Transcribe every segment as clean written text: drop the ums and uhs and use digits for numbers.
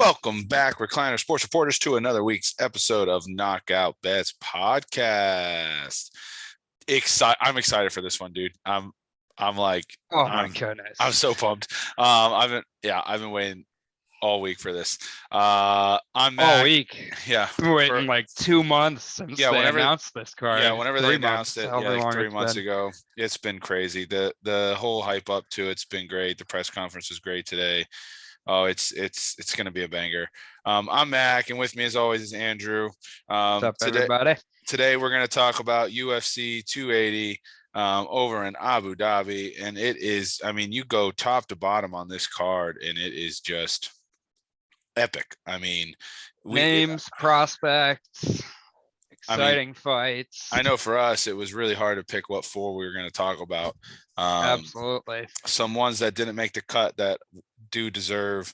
Welcome back, Recliner Sports Reporters, to another week's episode of Knockout Bets Podcast. I'm excited for this one, dude. I'm like, Oh my I'm goodness. I'm so pumped. I've been waiting all week for this. I'm All Mac. week. Yeah, Been waiting like 2 months since they announced this card. whenever they 3 months, announced it, however like long 3 months been. ago, it's been crazy. The whole hype up to it's been great. The press conference was great today. Oh, it's going to be a banger. I'm Mac, and with me as always is Andrew. What's up, everybody? Today we're going to talk about UFC 280 over in Abu Dhabi, and it is. I mean, you go top to bottom on this card, and it is just epic. I mean, Names, prospects, exciting fights. I know for us, it was really hard to pick what four we were going to talk about. Absolutely. Some ones that didn't make the cut that do deserve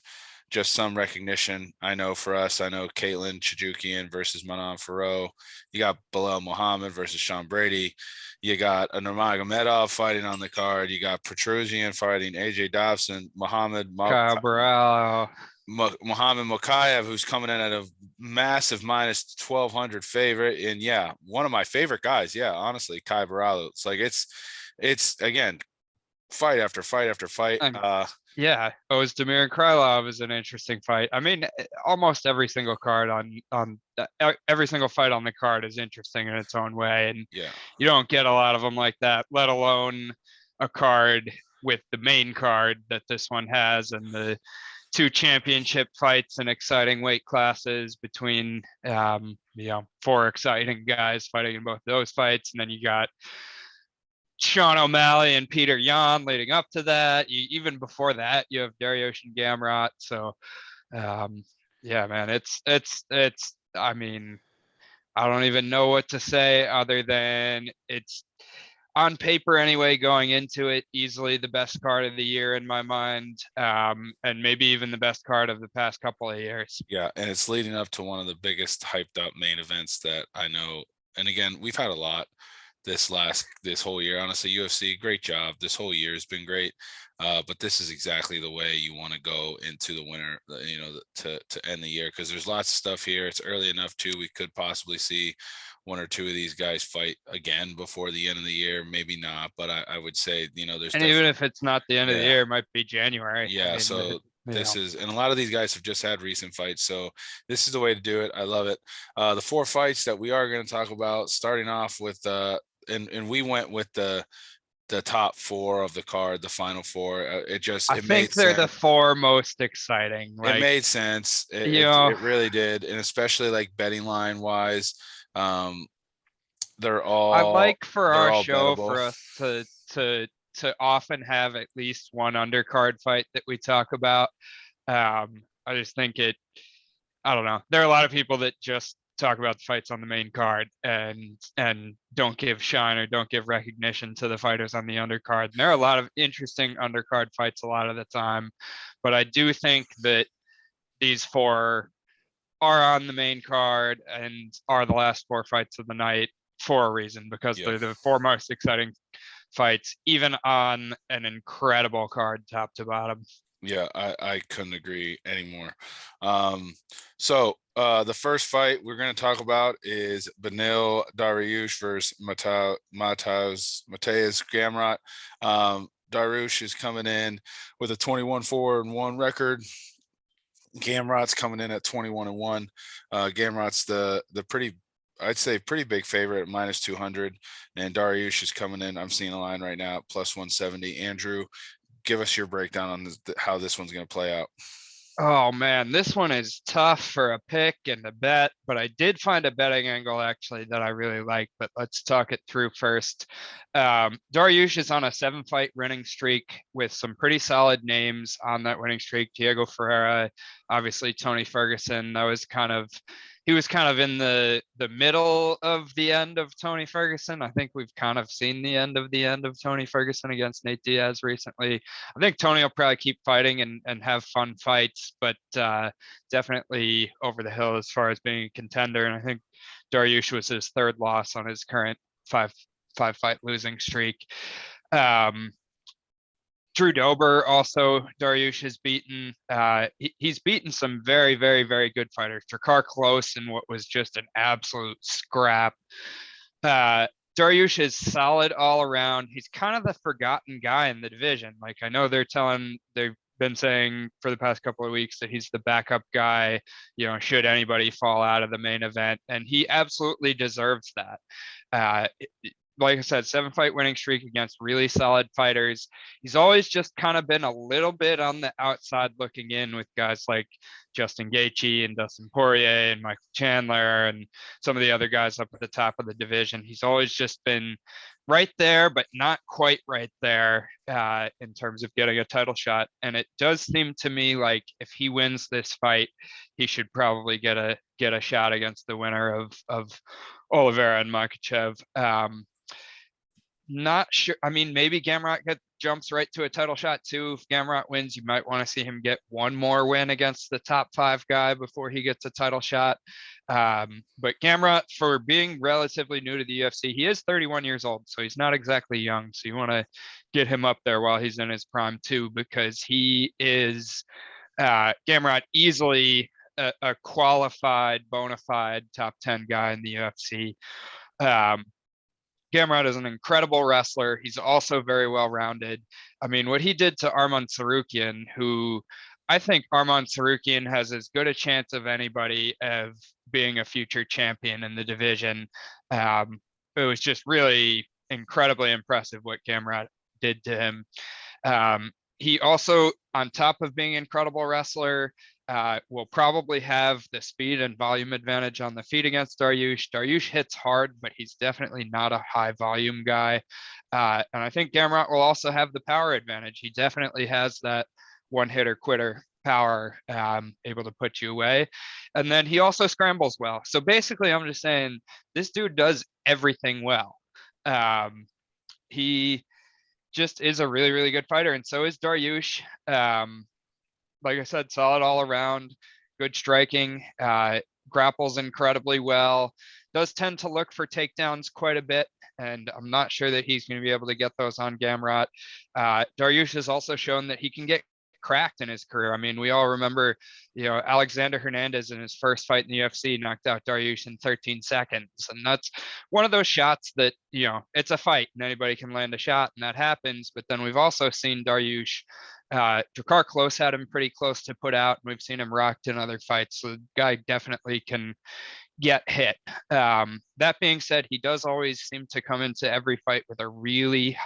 just some recognition. I know for us, I know Caitlin Chajukian versus Manon Farrow. You got Bilal Muhammad versus Sean Brady. You got a Nurmagomedov fighting on the card. You got Petrosian fighting AJ Dobson. Mohamed Cabral. Muhammad Mokayev, who's coming in at a massive minus 1,200 favorite. And yeah, one of my favorite guys. Yeah, honestly, Kai Baralo. It's like, it's again, fight after fight after fight. Yeah, Ozdemir Krylov is an interesting fight. I mean, almost every single card on every single fight on the card is interesting in its own way, and yeah, you don't get a lot of them like that, let alone a card with the main card that this one has, and the two championship fights and exciting weight classes between four exciting guys fighting in both those fights, and then you got Sean O'Malley and Peter Yan leading up to that. Even before that, you have Dariush Gamrot. So, yeah, man, it's. I mean, I don't even know what to say other than it's on paper anyway. Going into it, easily the best card of the year in my mind, and maybe even the best card of the past couple of years. Yeah, and it's leading up to one of the biggest hyped up main events that I know. And again, we've had a lot this whole year. Honestly, UFC, great job. This whole year has been great. But this is exactly the way you want to go into the winter, to end the year, because there's lots of stuff here. It's early enough too. We could possibly see one or two of these guys fight again before the end of the year. Maybe not, but I would say, there's, and even if it's not the end of the year, it might be January. Yeah. And a lot of these guys have just had recent fights. So this is the way to do it. I love it. The four fights that we are going to talk about, starting off with, and we went with the top four of the card, the final four. I think they're the four most exciting. It made sense. It really did. And especially like betting line wise, they're all. I like for our show bettable. For us to often have at least one undercard fight that we talk about. I just think I don't know. There are a lot of people that just talk about the fights on the main card and don't give shine or don't give recognition to the fighters on the undercard. And there are a lot of interesting undercard fights a lot of the time, but I do think that these four are on the main card and are the last four fights of the night for a reason, because they're the four most exciting fights, even on an incredible card top to bottom. Yeah, I couldn't agree anymore. So the first fight we're going to talk about is Beneil Dariush versus Mateusz Gamrot. Dariush is coming in with a 21-4-1 record. Gamrot's coming in at 21-1. Gamrot's the pretty, I'd say, pretty big favorite at minus 200, and Dariush is coming in. I'm seeing a line right now plus 170. Andrew, give us your breakdown on how this one's going to play out. Oh man, this one is tough for a pick and a bet, but I did find a betting angle actually that I really like, but let's talk it through first. Dariush is on a 7-fight winning streak with some pretty solid names on that winning streak. Diego Ferreira, obviously Tony Ferguson. He was kind of in the middle of the end of Tony Ferguson. I think we've kind of seen the end of Tony Ferguson against Nate Diaz recently. I think Tony will probably keep fighting and have fun fights, but definitely over the hill as far as being a contender. And I think Dariush was his third loss on his current five fight losing streak. Drew Dober also Dariush has beaten. He's beaten some very, very, very good fighters. Drakkar Klose in what was just an absolute scrap. Uh, Dariush is solid all around. He's kind of the forgotten guy in the division. Like I know they've been saying for the past couple of weeks that he's the backup guy, should anybody fall out of the main event, and he absolutely deserves that. Uh, like I said, 7-fight winning streak against really solid fighters. He's always just kind of been a little bit on the outside looking in with guys like Justin Gaethje and Dustin Poirier and Michael Chandler and some of the other guys up at the top of the division. He's always just been right there, but not quite right there in terms of getting a title shot. And it does seem to me like if he wins this fight, he should probably get a shot against the winner of Oliveira and Makhachev. Not sure. I mean, maybe Gamrot jumps right to a title shot too. If Gamrot wins, you might want to see him get one more win against the top 5 guy before he gets a title shot. But Gamrot, for being relatively new to the UFC, he is 31 years old, so he's not exactly young. So you want to get him up there while he's in his prime too, because he is Gamrot easily a qualified, bona fide top 10 guy in the UFC. Gamrot is an incredible wrestler. He's also very well rounded. I mean, what he did to Arman Tsarukyan, who I think Arman Tsarukyan has as good a chance of anybody of being a future champion in the division. It was just really incredibly impressive what Gamrot did to him. He also, on top of being an incredible wrestler, will probably have the speed and volume advantage on the feet against Dariush. Dariush hits hard, but he's definitely not a high volume guy. And I think Gamrot will also have the power advantage. He definitely has that one hitter quitter power, able to put you away. And then he also scrambles well. So basically, I'm just saying this dude does everything well. He just is a really, really good fighter. And so is Dariush. Like I said, solid all around, good striking, grapples incredibly well, does tend to look for takedowns quite a bit, and I'm not sure that he's going to be able to get those on Gamrot. Dariush has also shown that he can get cracked in his career. I mean, we all remember, Alexander Hernandez in his first fight in the UFC knocked out Dariush in 13 seconds. And that's one of those shots that, it's a fight and anybody can land a shot and that happens. But then we've also seen Dariush, Drakkar Klose had him pretty close to put out. And we've seen him rocked in other fights. So the guy definitely can get hit. That being said, he does always seem to come into every fight with a really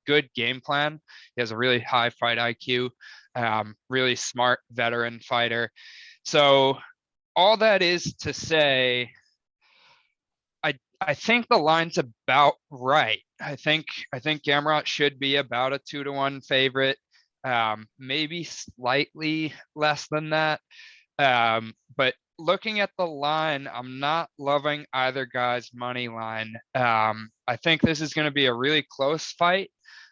good game plan. He has a really high fight IQ, really smart veteran fighter. So all that is to say, I think the line's about right. I think Gamrot should be about a 2-1 favorite, maybe slightly less than that. But looking at the line, I'm not loving either guy's money line. I think this is going to be a really close fight.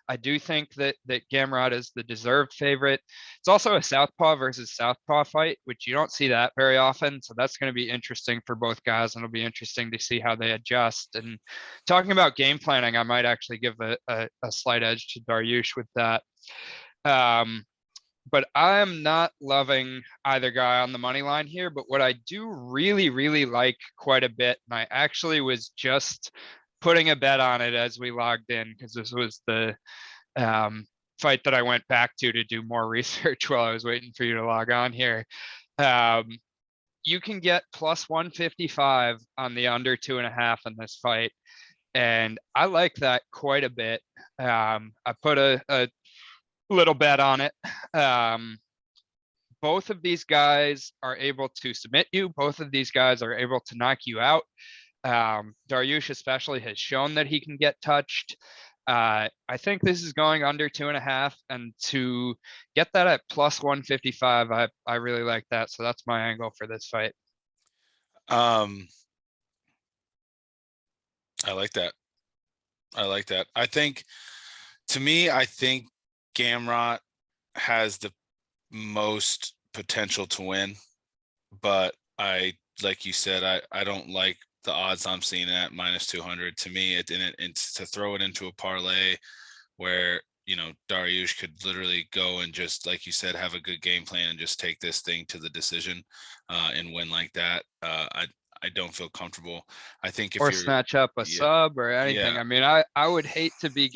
I do think that Gamrot is the deserved favorite. It's also a southpaw versus southpaw fight, which you don't see that very often. So that's going to be interesting for both guys, and it'll be interesting to see how they adjust. And talking about game planning, I might actually give a slight edge to Dariush with that. But I'm not loving either guy on the money line here. But what I do really, really like quite a bit, and I actually was just putting a bet on it as we logged in, because this was the fight that I went back to do more research while I was waiting for you to log on here. You can get plus 155 on the under 2.5 in this fight. And I like that quite a bit. I put a little bet on it. Both of these guys are able to submit you. Both of these guys are able to knock you out. Dariush especially has shown that he can get touched. I think this is going under 2.5, and to get that at plus 155, I really like that. So that's my angle for this fight. I like that. I think, to me, I think Gamrot has the most potential to win, but like you said, I don't like the odds I'm seeing at minus 200. To me, it's to throw it into a parlay where Dariush could literally go and just, like you said, have a good game plan and just take this thing to the decision and win like that. I don't feel comfortable. I think if Or you're, snatch up a yeah, sub or anything. yeah, I mean, I would hate to be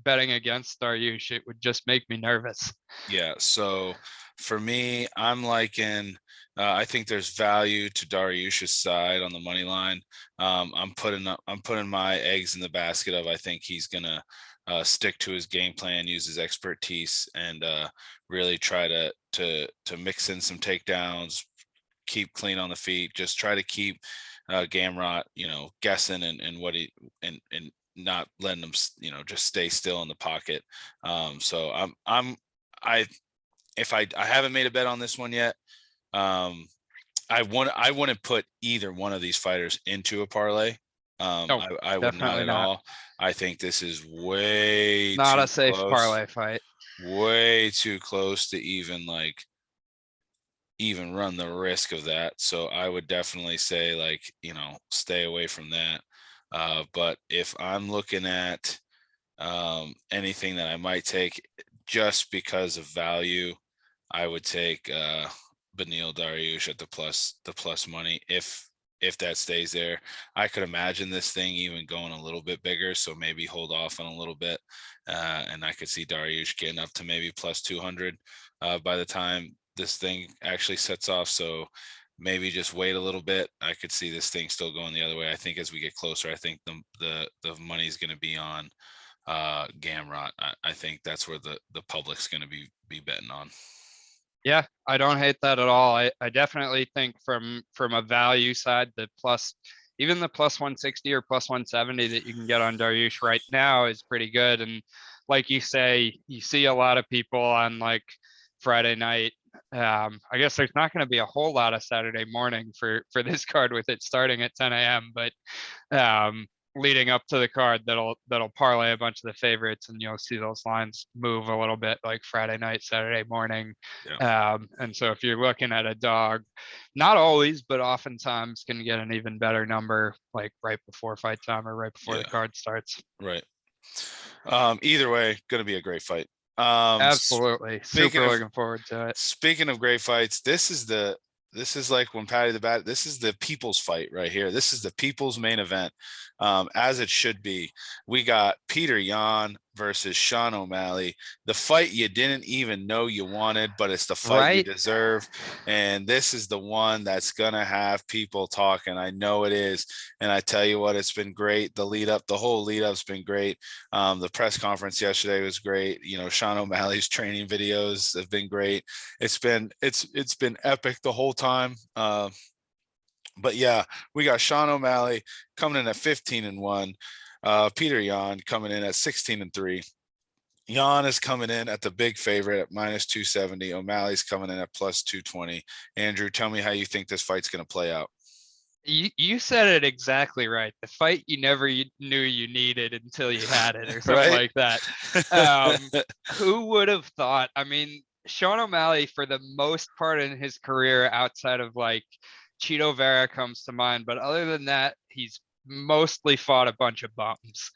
betting against Dariush. It would just make me nervous. yeah. So for me, I'm liking. I think there's value to Dariush's side on the money line. I'm putting my eggs in the basket of, I think he's gonna stick to his game plan, use his expertise, and really try to mix in some takedowns, keep clean on the feet, just try to keep Gamrot, guessing and what he and not letting them, just stay still in the pocket. So I if I haven't made a bet on this one yet. Um, I wouldn't put either one of these fighters into a parlay. No, I would not definitely at not. all. I think this is way Not a too safe close, parlay fight. way too close to even run the risk of that. So I would definitely say, like, stay away from that. But if I'm looking at anything that I might take just because of value, I would take Benil Dariush at the plus money if that stays there. I could imagine this thing even going a little bit bigger, so maybe hold off on a little bit, and I could see Dariush getting up to maybe plus 200 by the time this thing actually sets off. So maybe just wait a little bit. I could see this thing still going the other way. I think as we get closer, I think the money is going to be on Gamrot. I think that's where the public's going to be betting on. Yeah, I don't hate that at all. I definitely think from a value side, even the plus 160 or plus 170 that you can get on Dariush right now is pretty good. And like you say, you see a lot of people on like Friday night. I guess there's not going to be a whole lot of Saturday morning for this card with it starting at 10 a.m. But um, leading up to the card that'll parlay a bunch of the favorites, and you'll see those lines move a little bit like Friday night, Saturday morning. Yeah, And so if you're looking at a dog, not always, but oftentimes can get an even better number like right before fight time or right before the yeah, card starts. right. Either way, going to be a great fight. Absolutely. Speaking Super of looking forward to it. Speaking of great fights, this is like when Patty the Bat. This is the people's fight right here. This is the people's main event, as it should be. We got Peter Yan versus Sean O'Malley, the fight you didn't even know you wanted, but it's the fight you Right? deserve. And this is the one that's gonna have people talking. I know it is. And I tell you what, it's been great. The whole lead up's been great. The press conference yesterday was great. Sean O'Malley's training videos have been great. It's been epic the whole time. But yeah, we got Sean O'Malley coming in at 15-1. Peter Yan coming in at 16-3. Yan is coming in at the big favorite at minus 270. O'Malley's coming in at plus 220. Andrew, tell me how you think this fight's going to play out. You said it exactly right. The fight you never knew you needed until you had it, or something Right? like that. Um, who would have thought? I mean, Sean O'Malley, for the most part in his career, outside of like Cheeto Vera comes to mind, but other than that, he's mostly fought a bunch of bums.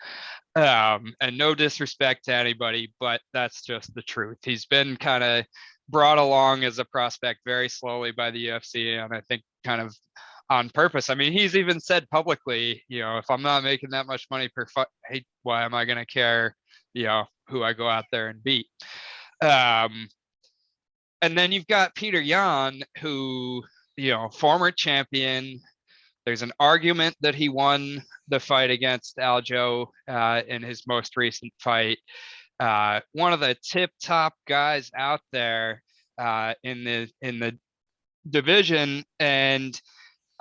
And no disrespect to anybody, but that's just the truth. He's been kind of brought along as a prospect very slowly by the UFC, and I think kind of on purpose. I mean, he's even said publicly, if I'm not making that much money per fight, hey, why am I going to care, who I go out there and beat? Um, and then you've got Peter Yan, who, former champion. There's an argument that he won the fight against Aljo in his most recent fight. One of the tip top guys out there in the division, and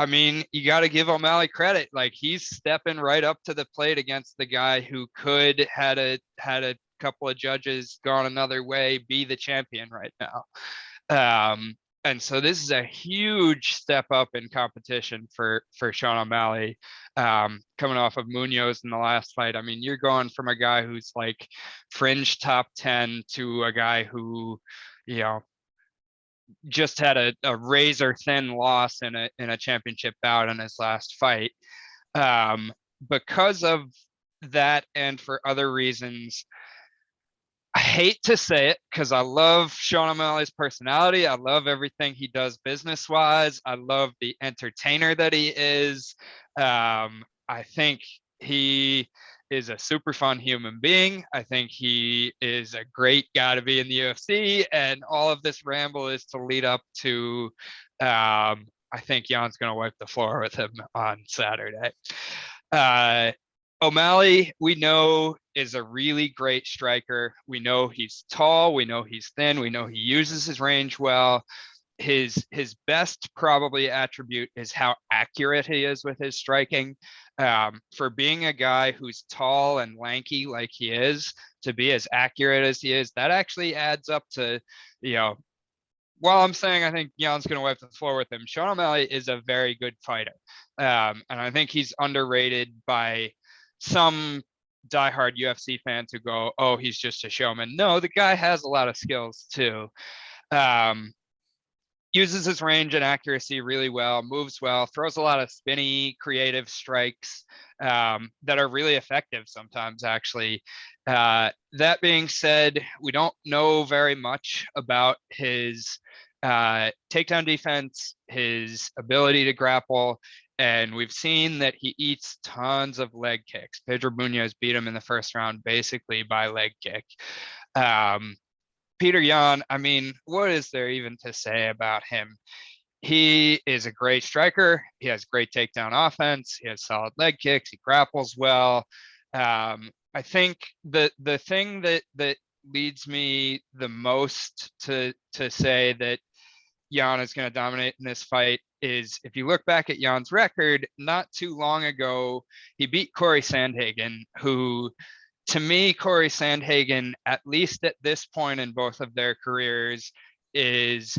I mean, you got to give O'Malley credit. Like he's stepping right up to the plate against the guy who could had a couple of judges gone another way, be the champion right now. And so this is a huge step up in competition for Sean O'Malley, coming off of Munoz in the last fight. I mean, you're going from a guy who's like fringe top 10 to a guy who, you know, just had a razor thin loss in a championship bout in his last fight. Because of that and for other reasons, I hate to say it because I love Sean O'Malley's personality. I love everything he does business wise. I love the entertainer that he is. I think he is a super fun human being. I think he is a great guy to be in the UFC. And all of this ramble is to lead up to, I think Jan's going to wipe the floor with him on Saturday. Uh, O'Malley, we know, is a really great striker. We know he's tall. We know he's thin. We know he uses his range well. His best probably attribute is how accurate he is with his striking. For being a guy who's tall and lanky like he is, to be as accurate as he is, that actually adds up to, you know, while I'm saying I think Jan's going to wipe the floor with him, Sean O'Malley is a very good fighter. And I think he's underrated by some diehard UFC fans who go, oh, he's just a showman. No, the guy has a lot of skills too. Um, Uses his range and accuracy really well, moves well, throws a lot of spinny, creative strikes that are really effective sometimes, actually. That being said, we don't know very much about his takedown defense, his ability to grapple, and we've seen that he eats tons of leg kicks. Pedro Munoz beat him in the first round basically by leg kick. Um, Peter Yan, I mean, what is there even to say about him? He is a great striker. He has great takedown offense. He has solid leg kicks. He grapples well. I think the thing that leads me the most to say that Jan is going to dominate in this fight is if you look back at Jan's record, not too long ago, he beat Corey Sandhagen, who to me, Corey Sandhagen, at least at this point in both of their careers, is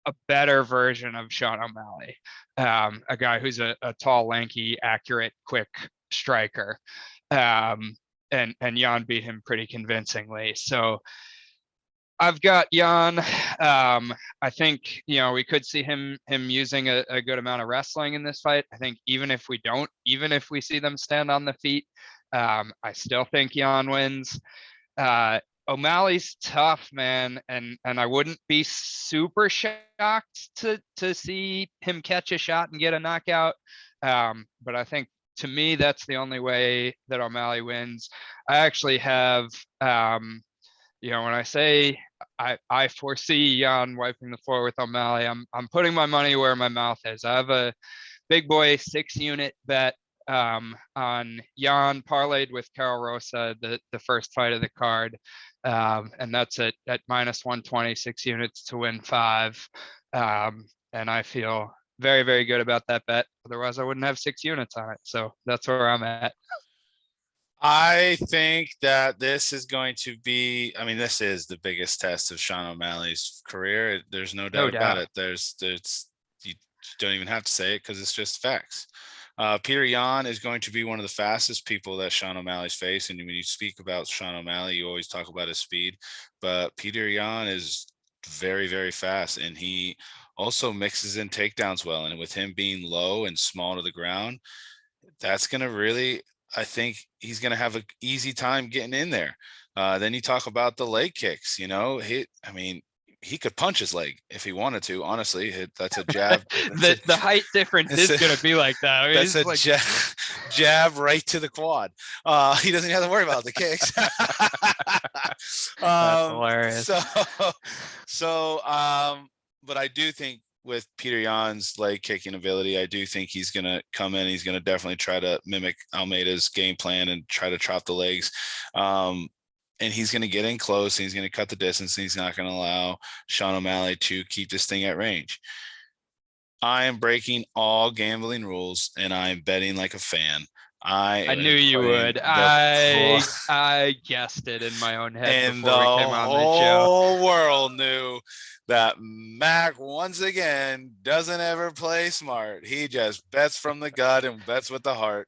a better version of Sean O'Malley, a guy who's a tall, lanky, accurate, quick striker. And Jan beat him pretty convincingly. So I've got Jan. I think we could see him using a good amount of wrestling in this fight. I think even if we don't, even if we see them stand on the feet, I still think Jan wins. O'Malley's tough, man, and I wouldn't be super shocked to see him catch a shot and get a knockout. But I think to me that's the only way that O'Malley wins. I actually have when I say I foresee Jan wiping the floor with O'Malley, I'm putting my money where my mouth is. I have a big boy 6-unit bet on Jan parlayed with Carol Rosa, the first fight of the card. And that's at minus 120, 6 units to win 5. And I feel very, very good about that bet. Otherwise, I wouldn't have 6 units on it. So that's where I'm at. I think that this is going to be, I mean, this is the biggest test of Sean O'Malley's career. There's no doubt about it. There's you don't even have to say it because it's just facts. Peter Yan is going to be one of the fastest people that Sean O'Malley's faced. And when you speak about Sean O'Malley, you always talk about his speed. But Peter Yan is very, very fast. And he also mixes in takedowns well. And with him being low and small to the ground, that's going to really, I think he's going to have an easy time getting in there. Then you talk about the leg kicks, he could punch his leg if he wanted to. Honestly, that's a jab. The height difference is going to be like that. I mean, that's a like... jab right to the quad. He doesn't have to worry about the kicks. That's hilarious. But I do think with Peter Yan's leg kicking ability, I do think he's going to come in. He's going to definitely try to mimic Almeida's game plan and try to chop the legs. And he's going to get in close, and he's going to cut the distance, and he's not going to allow Sean O'Malley to keep this thing at range. I am breaking all gambling rules, and I am betting like a fan. I knew you would. I guessed it in my own head and before we came on the show. The whole world knew that Mac, once again, doesn't ever play smart. He just bets from the gut and bets with the heart.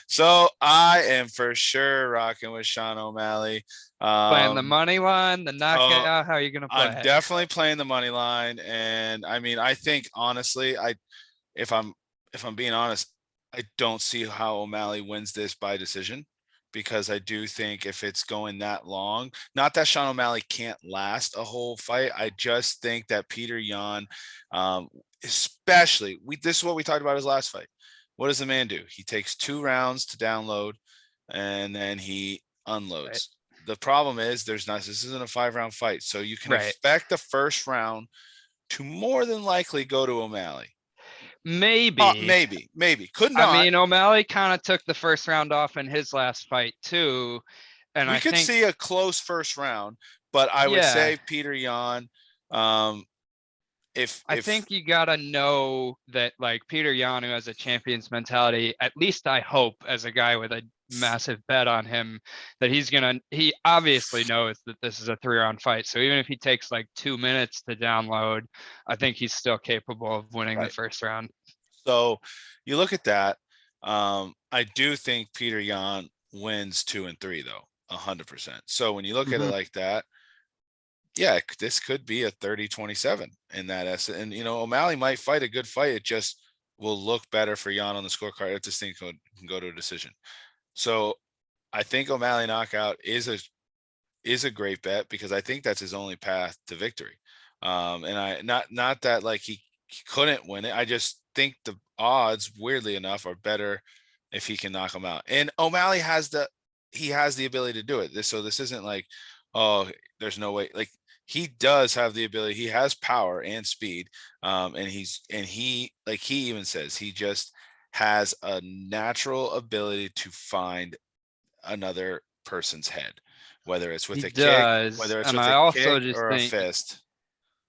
So I am for sure rocking with Sean O'Malley. Playing the money line, the knockout. How are you going to play? I'm definitely playing the money line, and I mean, I think honestly, if I'm being honest, I don't see how O'Malley wins this by decision, because I do think if it's going that long, not that Sean O'Malley can't last a whole fight. I just think that Peter Yan, um, especially this is what we talked about his last fight. What does the man do? He takes 2 rounds to download, and then he Right. unloads. The problem is this isn't a 5-round fight, so you can Right. expect the first round to more than likely go to O'Malley. Maybe. Maybe could I not. mean, O'Malley kind of took the first round off in his last fight too. And We I could think, see a close first round, but I would yeah, say Peter Yan. Um, I if think you gotta know that like Peter Yan, who has a champion's mentality, at least I hope, as a guy with a massive bet on him, that he obviously knows that this is a 3-round fight. So even if he takes like 2 minutes to download, I think he's still capable of winning the right, first round. so you look at that. I do think Peter Yan wins 2 and 3 though, 100%. So when you look at it Mhm. like that, yeah, this could be a 30-27 in that essence. And O'Malley might fight a good fight. It just will look better for Yan on the scorecard if this thing can go to a decision. So I think O'Malley knockout is a great bet because I think that's his only path to victory. And I not that like he couldn't win it. I just think the odds, weirdly enough, are better if he can knock him out. And O'Malley has the ability to do it. This isn't like, oh, there's no way. Like he does have the ability. He has power and speed. And he like he even says he just has a natural ability to find another person's head, whether it's He with a kick, does. whether it's And with I a also kick just or a think fist.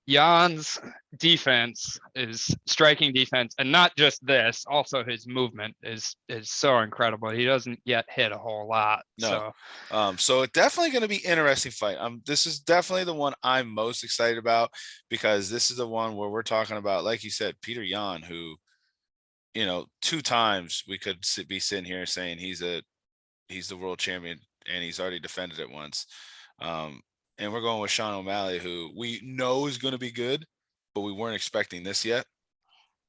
Jan's defense is striking defense, and not just this, also his movement is so incredible. He doesn't yet hit a whole lot. No. So So it's definitely going to be interesting fight. This is definitely the one I'm most excited about because this is the one where we're talking about, like you said, Peter Yan, who, 2 times we could be sitting here saying he's the world champion and he's already defended it once. Um, and we're going with Sean O'Malley, who we know is going to be good, but we weren't expecting this yet.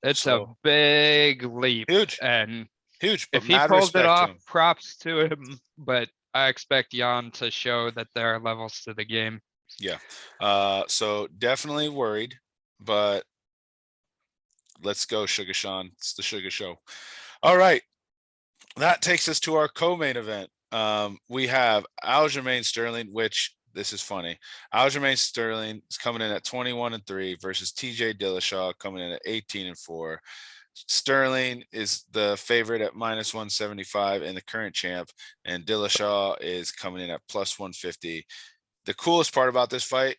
it's a So big leap. huge, And huge, but if he mad pulls it respect to off, him. props to him. But I expect Jan to show that there are levels to the game. Yeah. So definitely worried, but let's go, Sugar Sean. It's the Sugar Show. All right. That takes us to our co-main event. We have Aljamain Sterling, which this is funny. Aljamain Sterling is coming in at 21-3 versus TJ Dillashaw coming in at 18-4. Sterling is the favorite at -175 and the current champ, and Dillashaw is coming in at +150. The coolest part about this fight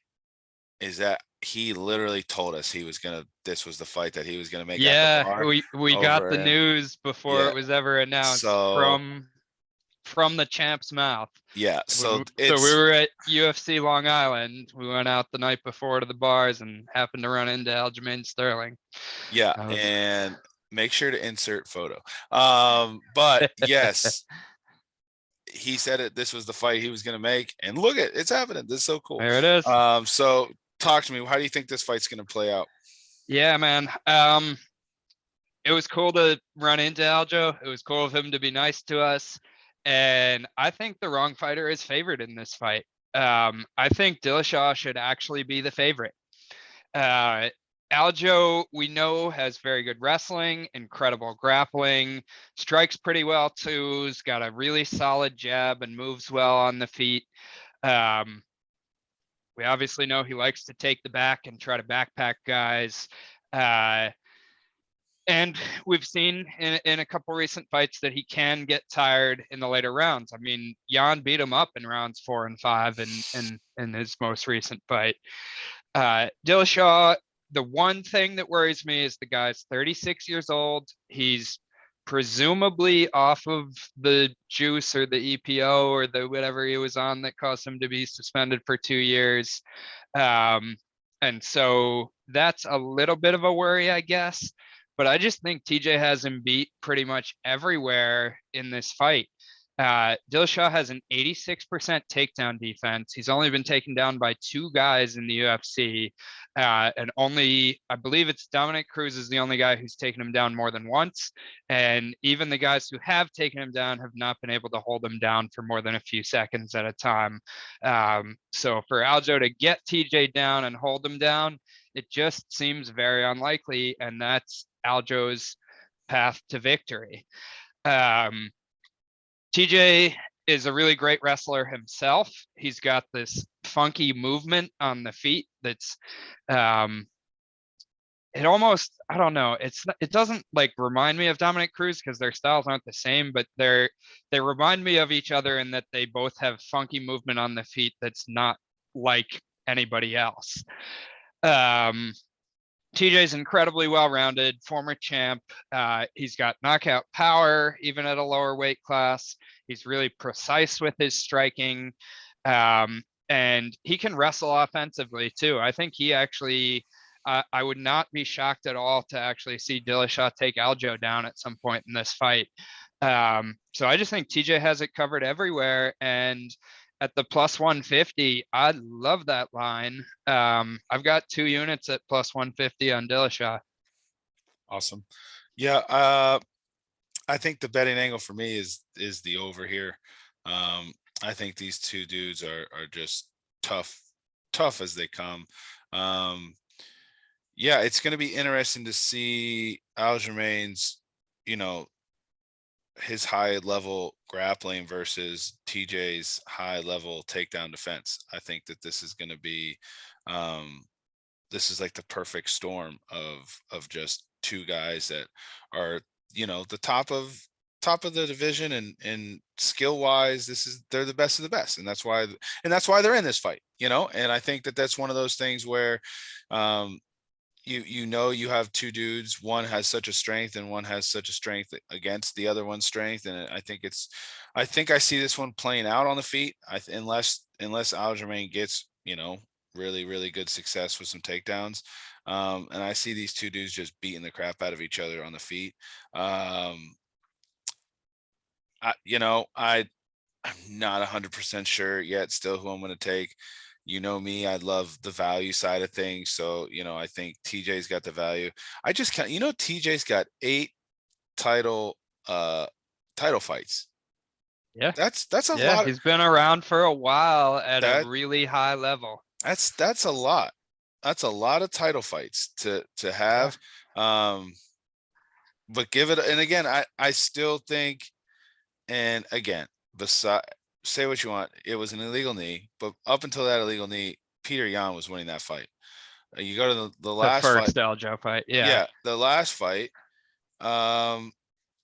is that he literally told us this was the fight that he was gonna make at the Yeah, bar we got over the in news before yeah. it was ever announced So from the champ's mouth. yeah, so So we it's were at UFC Long Island. We went out the night before to the bars and happened to run into Aljamain Sterling. yeah, I was and make sure to insert photo. But yes, he said this was the fight he was gonna make, and look at it's happening. This is so cool. There it is. So talk to me. How do you think this fight's gonna play out? Yeah, man. It was cool to run into Aljo. It was cool of him to be nice to us. And I think the wrong fighter is favored in this fight. I think Dillashaw should actually be the favorite. Uh, Aljo, we know, has very good wrestling, incredible grappling, strikes pretty well too. He's got a really solid jab and moves well on the feet. Um, we obviously know he likes to take the back and try to backpack guys. Uh, and we've seen in a couple recent fights that he can get tired in the later rounds. I mean, Jan beat him up in rounds 4 and 5 in his most recent fight. Dillashaw, the one thing that worries me is the guy's 36 years old. He's presumably off of the juice or the EPO or the whatever he was on that caused him to be suspended for 2 years. And so that's a little bit of a worry, I guess. But I just think TJ has him beat pretty much everywhere in this fight. Dillashaw has an 86% takedown defense. He's only been taken down by two guys in the UFC. And only, I believe it's Dominic Cruz is the only guy who's taken him down more than once. And even the guys who have taken him down have not been able to hold him down for more than a few seconds at a time. So for Aljo to get TJ down and hold him down, it just seems very unlikely. And that's Aljo's path to victory. TJ is a really great wrestler himself. He's got this funky movement on the feet that's it almost, I don't know, it doesn't like remind me of Dominic Cruz because their styles aren't the same, but they remind me of each other in that they both have funky movement on the feet that's not like anybody else. TJ's incredibly well-rounded, former champ. He's got knockout power, even at a lower weight class. He's really precise with his striking. And he can wrestle offensively too. I think he actually, I would not be shocked at all to actually see Dillashaw take Aljo down at some point in this fight. So I just think TJ has it covered everywhere. And at the plus 150, I love that line. I've got 2 units at plus 150 on Dillashaw. Awesome. Yeah, I think the betting angle for me is the over here. I think these two dudes are just tough as they come. Yeah, it's going to be interesting to see Aljamain's, his high level grappling versus TJ's high level takedown defense. I think that this is going to be, this is like the perfect storm of just two guys that are, the top of the division, and skill wise, they're the best of the best. And that's why they're in this fight, and I think that that's one of those things where, you have two dudes, one has such a strength and one has such a strength against the other one's strength. And I think I see this one playing out on the feet. Unless Aljamain gets, really, really good success with some takedowns. And I see these two dudes just beating the crap out of each other on the feet. I'm not 100% sure yet still who I'm going to take. Me, I love the value side of things. So, I think TJ's got the value. I just can't, TJ's got 8 title fights. Yeah. That's a Yeah. lot. He's been around for a while at a That really high level. that's a lot. That's a lot of title fights to Yeah. have. But give it, and again, I still think, and again, say what you want, it was an illegal knee, but up until that illegal knee, Peter Yan was winning that fight. You go to the The last fight. first Aljo fight. Yeah. Yeah, the last fight,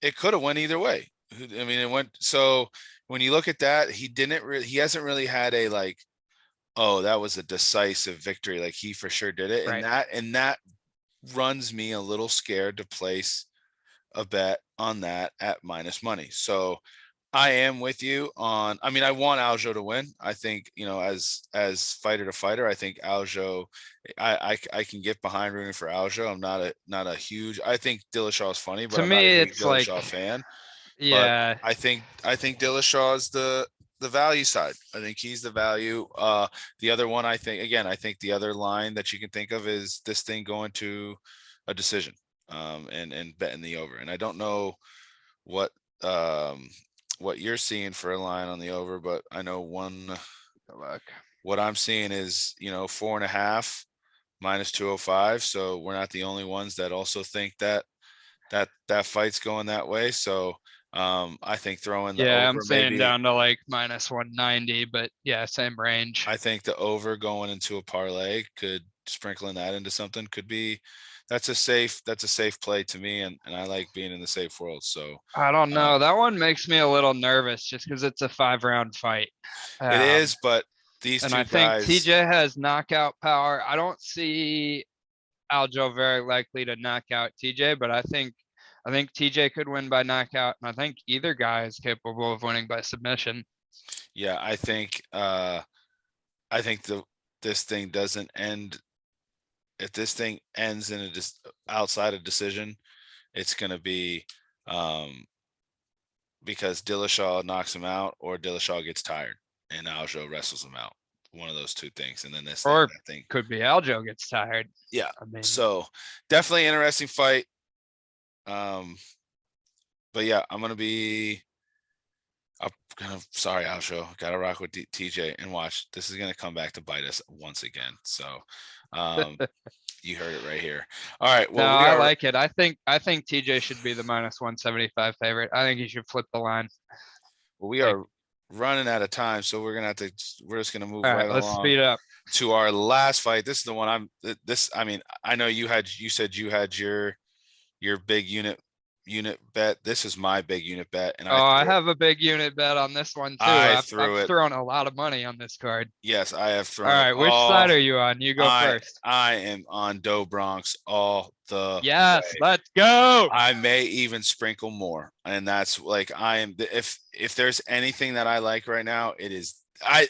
it could have went either way. I mean, it went. So when you look at that, he hasn't really had a like, oh, that was a decisive victory. Like, he for sure did it. Right. And that runs me a little scared to place a bet on that at minus money. So I am with you on. I mean, I want Aljo to win. I think, as fighter to fighter, I think Aljo. I can get behind rooting for Aljo. I'm not a huge. I think Dillashaw is funny, but To I'm not a me, huge it's like, Dillashaw fan. But yeah. I think Dillashaw is the value side. I think he's the value. The other one, I think the other line that you can think of is this thing going to a decision, and betting the over. And I don't know what you're seeing for a line on the over, but I know what I'm seeing is, 4.5 minus 205. So we're not the only ones that also think that fight's going that way. So I think throwing the Yeah, I'm over, saying maybe. down to like minus 190, but yeah, same range. I think the over going into a parlay, could sprinkling that into something, could be. That's a safe play to me, and I like being in the safe world. So I don't um, know. That one makes me a little nervous just because it's a 5-round fight. it Um, is, but these and I two think guys. TJ has knockout power. I don't see Aljo very likely to knock out TJ, but I think TJ could win by knockout, and I think either guy is capable of winning by submission. Yeah, I think this thing doesn't end. If this thing ends in a outside of decision, it's going to be because Dillashaw knocks him out or Dillashaw gets tired and Aljo wrestles him out. One of those two things. And then this thing, Or I think, could be Aljo gets tired. yeah. I mean, So definitely interesting fight. Um, but yeah, I'm gonna sorry, Aljo. Gotta rock with TJ and watch. This is gonna come back to bite us once again. So um you heard it right here. All right. no, Well, we I are like it. I think TJ should be the minus 175 favorite. I think he should flip the line. we Like, are running out of time, so we're just gonna move all right right, let's along speed up. to our last fight. This is the one I mean, I know you said you had your big unit bet. This is my big unit bet, and Oh, I have a big unit bet on this one too. I I've threw it. thrown a lot of money on this card. Yes, I have All thrown it right, which all. side are you on? You go I first. I am on Doe Bronx all the Yes, way. let's go. I may even sprinkle more, and that's like I am. If there's anything that I like right now, it is. I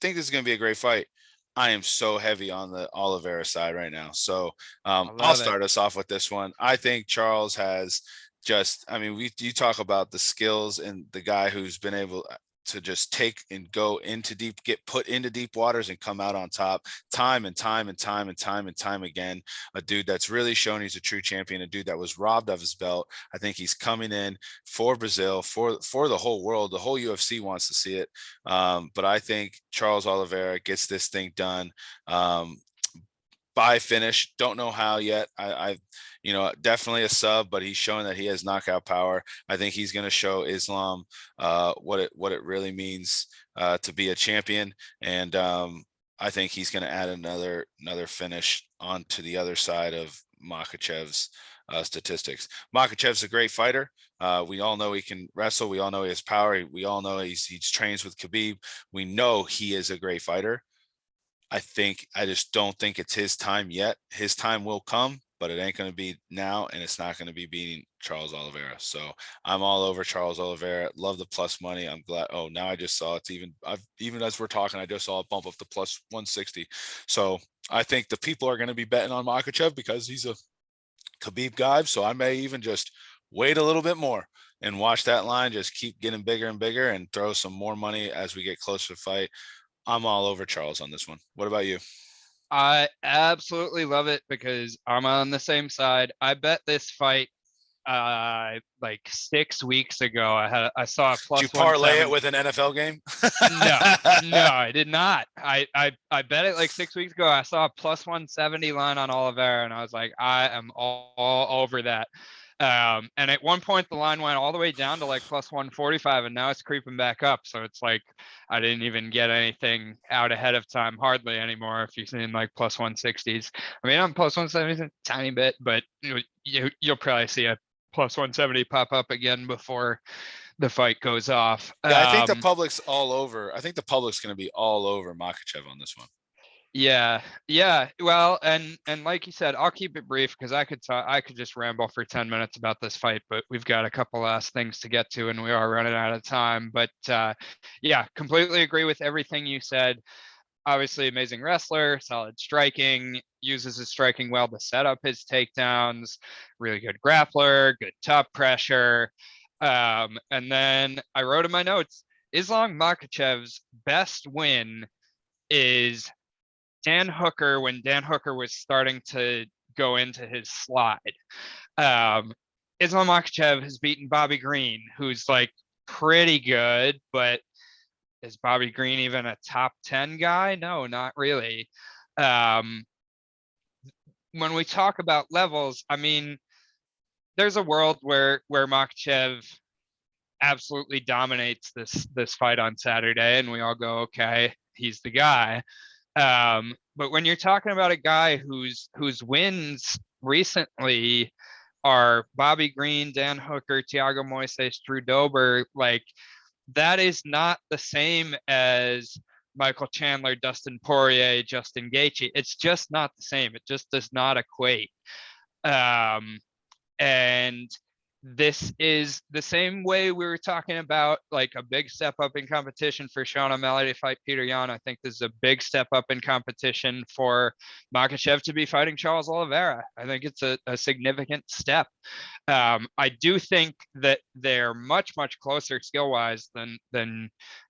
think this is going to be a great fight. I am so heavy on the Oliveira side right now. So I I'll love it. start us off with this one. I think Charles has just. I mean, you talk about the skills and the guy who's been able to just take and go into deep, get put into deep waters and come out on top time and time and time and time and time again. A dude that's really shown he's a true champion, a dude that was robbed of his belt. I think he's coming in for Brazil, for the whole world. The whole UFC wants to see it. But I think Charles Oliveira gets this thing done. By finish. Don't know how yet. Definitely a sub, but he's showing that he has knockout power. I think he's going to show Islam what it really means to be a champion, and I think he's going to add another finish onto the other side of Makhachev's statistics. Makhachev's a great fighter. We all know he can wrestle. We all know he has power. We all know he's trains with Khabib. We know he is a great fighter. I just don't think it's his time yet. His time will come, but it ain't going to be now, and it's not going to be beating Charles Oliveira. So I'm all over Charles Oliveira. Love the plus money. I'm glad. Oh, now I just saw it's even as we're talking, I just saw it bump up to plus 160. So I think the people are going to be betting on Makachev because he's a Khabib guy. So I may even just wait a little bit more and watch that line just keep getting bigger and bigger and throw some more money as we get closer to fight. I'm all over Charles on this one. What about you? I absolutely love it because I'm on the same side. I bet this fight like 6 weeks ago. I saw a Did you plus parlay it 170. with an NFL game? No, no, I did not. I bet it like 6 weeks ago. I saw a plus 170 line on Oliveira, and I was like, I am all over that. And at one point the line went all the way down to like plus 145, and now it's creeping back up. So it's like I didn't even get anything out ahead of time, hardly anymore. If you're seeing like plus 160s, I mean, I'm plus 170s a tiny bit, but you'll probably see a plus 170 pop up again before the fight goes off. Yeah, I think the public's all over. I think the public's going to be all over Makachev on this one. Yeah, yeah. Well, and like you said, I'll keep it brief because I could just ramble for 10 minutes about this fight, but we've got a couple last things to get to and we are running out of time. But yeah, completely agree with everything you said. Obviously amazing wrestler, solid striking, uses his striking well to set up his takedowns, really good grappler, good top pressure. And then I wrote in my notes, Islam Makhachev's best win is Dan Hooker when Dan Hooker was starting to go into his slide. Islam Makhachev has beaten Bobby Green, who's like pretty good, but is Bobby Green even a top 10 guy? No, not really. Um, when we talk about levels, I mean, there's a world where Makhachev absolutely dominates this fight on Saturday, and we all go, okay, he's the guy. But when you're talking about a guy whose wins recently are Bobby Green, Dan Hooker, Thiago Moises, Drew Dober, like that is not the same as Michael Chandler, Dustin Poirier, Justin Gaethje. It's just not the same. It just does not equate. And this is the same way we were talking about like a big step up in competition for Sean O'Malley to fight Peter Yan. I think this is a big step up in competition for Makhachev to be fighting Charles Oliveira. I think it's a significant step. I do think that they're much, much closer skill wise than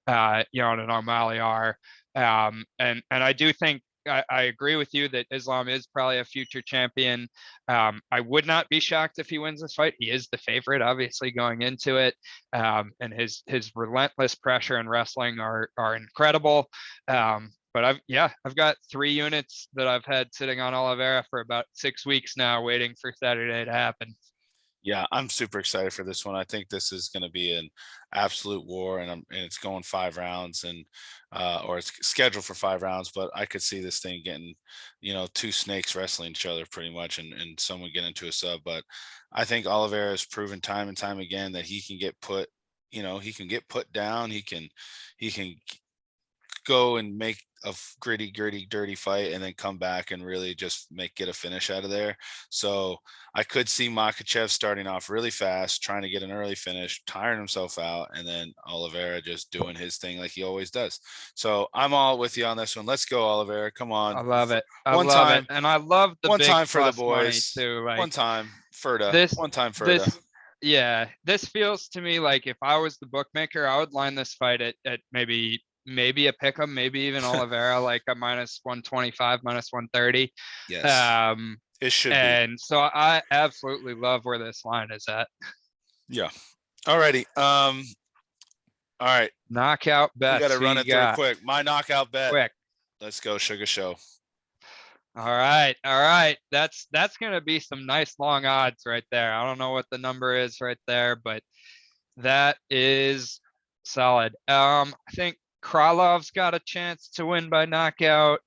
Yan and O'Malley are. And I do think I agree with you that Islam is probably a future champion. I would not be shocked if he wins this fight. He is the favorite, obviously, going into it. And his relentless pressure and wrestling are incredible. But I've got 3 units that I've had sitting on Oliveira for about 6 weeks now, waiting for Saturday to happen. Yeah, I'm super excited for this one. I think this is going to be an absolute war, and it's going 5 rounds, and or it's scheduled for 5 rounds. But I could see this thing getting, 2 snakes wrestling each other pretty much, and someone get into a sub. But I think Oliveira has proven time and time again that he can get put, he can get put down. He can go and make a gritty, dirty fight and then come back and really just get a finish out of there. So I could see Makhachev starting off really fast, trying to get an early finish, tiring himself out, and then Oliveira just doing his thing like he always does. So I'm all with you on this one. Let's go, Oliveira. Come on. I love it. I One love it. time, And I love the one big time for the plus money boys. too. Like One time, Ferda. this, One time, Ferda. this feels to me like if I was the bookmaker, I would line this fight at maybe a pick 'em, maybe even Oliveira like a minus 125, minus 130. Yes. It should be. And so I absolutely love where this line is at. Yeah. Alrighty. All right. Knockout bets. We got to run it through got? quick. My knockout bet. Quick. Let's go, Sugar Show. All right. All right. That's going to be some nice long odds right there. I don't know what the number is right there, but that is solid. I think Kralov's got a chance to win by knockout.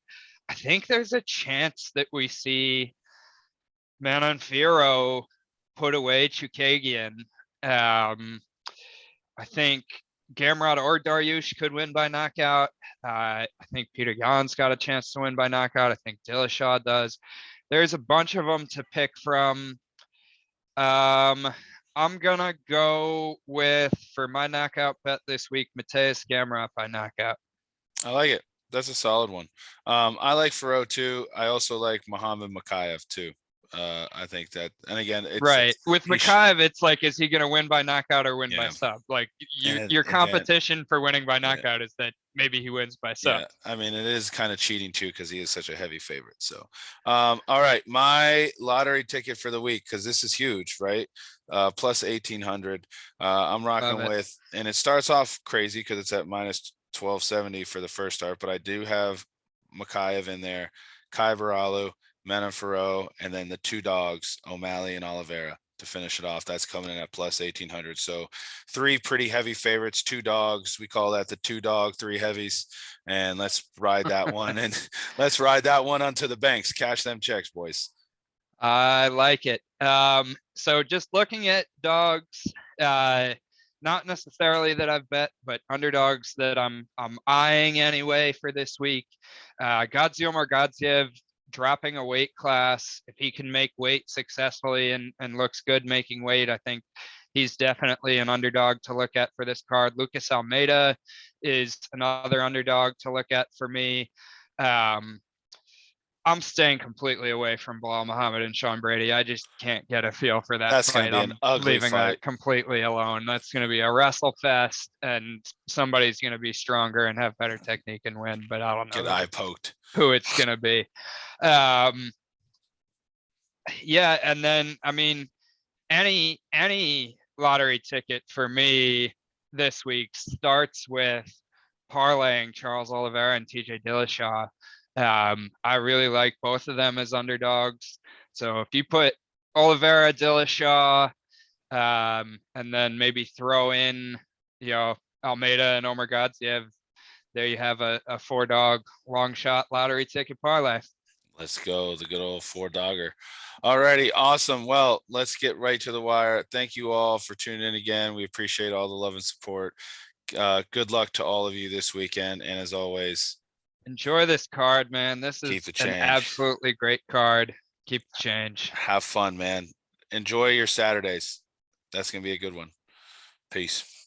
I think there's a chance that we see Manonfiro put away Chukagian. I think Gamrot or Dariush could win by knockout. I think Peter Yan's got a chance to win by knockout. I think Dillashaw does. There's a bunch of them to pick from. I'm gonna go with, for my knockout bet this week, Mateus Gamrot by knockout. I like it. That's a solid one. I like Faro too. I also like Muhammad Makayev too. I think that, and again, it's right with Makayev. It's like, is he going to win by knockout or win by sub? Like your competition for winning by knockout is that maybe he wins by sub. Yeah, I mean, it is kind of cheating too because he is such a heavy favorite. So, all right, my lottery ticket for the week, because this is huge, right? Plus 1,800. I'm rocking with, and it starts off crazy because it's at minus 1270 for the first start, but I do have Makayev in there, Kai Varalu, Manonfiro, and then the 2 dogs, O'Malley and Oliveira, to finish it off. That's coming in at plus 1,800. So 3 pretty heavy favorites, 2 dogs. We call that the 2 dog, 3 heavies. And let's ride that one. And let's ride that one onto the banks. Cash them checks, boys. I like it. So just looking at dogs, not necessarily that I've bet, but underdogs that I'm eyeing anyway for this week. Gaziomar Gadziev dropping a weight class. If he can make weight successfully and looks good making weight, I think he's definitely an underdog to look at for this card. Lucas Almeida is another underdog to look at for me. I'm staying completely away from Bilal Muhammad and Sean Brady. I just can't get a feel for that That's fight. Gonna be an ugly leaving fight. that completely alone. That's going to be a wrestle fest, and somebody's going to be stronger and have better technique and win. But I don't know Get eye poked. Who it's going to be. Yeah, and then I mean, any lottery ticket for me this week starts with parlaying Charles Oliveira and TJ Dillashaw. I really like both of them as underdogs. So if you put Oliveira, Dillashaw, and then maybe throw in, Almeida and Omar Gadziev, there you have a 4-dog long shot lottery ticket parlay. Let's go, the good old 4-dogger. All righty, awesome. Well, let's get right to the wire. Thank you all for tuning in again. We appreciate all the love and support. Good luck to all of you this weekend. And as always, enjoy this card, man. This is an absolutely great card. Keep the change. Have fun, man. Enjoy your Saturdays. That's gonna be a good one. Peace.